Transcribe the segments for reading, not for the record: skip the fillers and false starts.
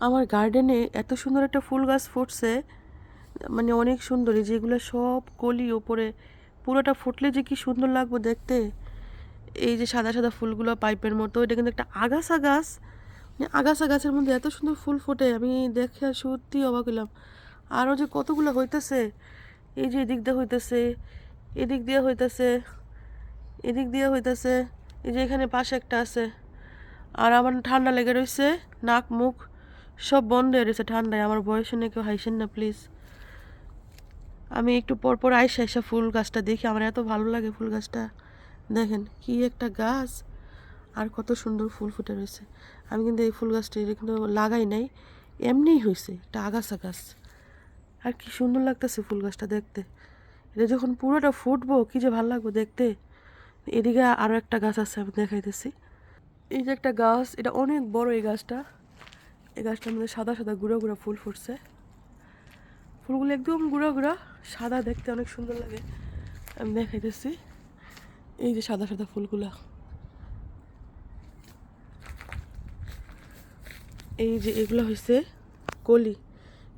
আমার গার্ডেনে এত সুন্দর একটা ফুল গাছ ফুটছে, মানে অনেক সুন্দর। এই যেগুলো সব কলি ওপরে পুরোটা ফুটলে যে কি সুন্দর লাগবে দেখতে। এই যে সাদা সাদা ফুলগুলো পাইপের মতো, এটা কিন্তু একটা আগাছা গাছ। মানে আগাছা গাছের মধ্যে এত সুন্দর ফুল ফোটে, আমি দেখে সত্যি অবাক হলাম। আরও যে কতগুলো হইতেছে, এই যে এদিক দিয়ে হইতেছে, এদিক দিয়ে হইতেছে, এদিক দিয়ে হইতেছে, এই যে এখানে পাশে একটা আছে। আর আমার ঠান্ডা লেগে রয়েছে, নাক মুখ সব বন্ধ হয়ে রয়েছে ঠান্ডায়। আমার বয়স শুনে কেউ হাসেন না প্লিজ। আমি একটু পর পর আইসা ফুল গাছটা দেখি, আমার এত ভালো লাগে ফুল গাছটা। দেখেন কি একটা গাছ, আর কত সুন্দর ফুল ফুটে রয়েছে। আমি কিন্তু এই ফুল গাছটা কিন্তু লাগাই নাই, এমনিই হয়েছে, একটা আগাছা গাছ। আর কি সুন্দর লাগতেছে ফুল গাছটা দেখতে। এটা যখন পুরোটা ফুটবো কি যে ভালো লাগবে দেখতে। এদিকে আরও একটা গাছ আছে, আমি দেখাইতেছি। এই যে একটা গাছ, এটা অনেক বড় এই গাছটা। এই গাছটার মধ্যে সাদা সাদা গুঁড়া গুঁড়া ফুল ফুটছে। ফুলগুলো একদম গুঁড়া গুঁড়া সাদা, দেখতে অনেক সুন্দর লাগে। আমি দেখাইতেছি, এই যে সাদা সাদা ফুলগুলা, এই যে এগুলো হয়েছে কলি।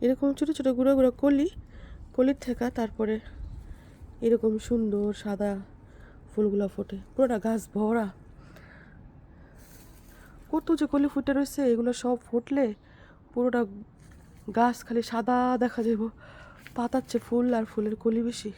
এরকম ছোটো ছোটো গুঁড়ো গুঁড়ো কলি, কলির থেকে তারপরে এরকম সুন্দর সাদা ফুলগুলো ফোটে, পুরোটা গাছ ভরা। কত যে কলি ফুটে রয়েছে, এগুলো সব ফুটলে পুরোটা গাছ খালি সাদা দেখা যাব। পাতার চেয়ে ফুল আর ফুলের কলি বেশি।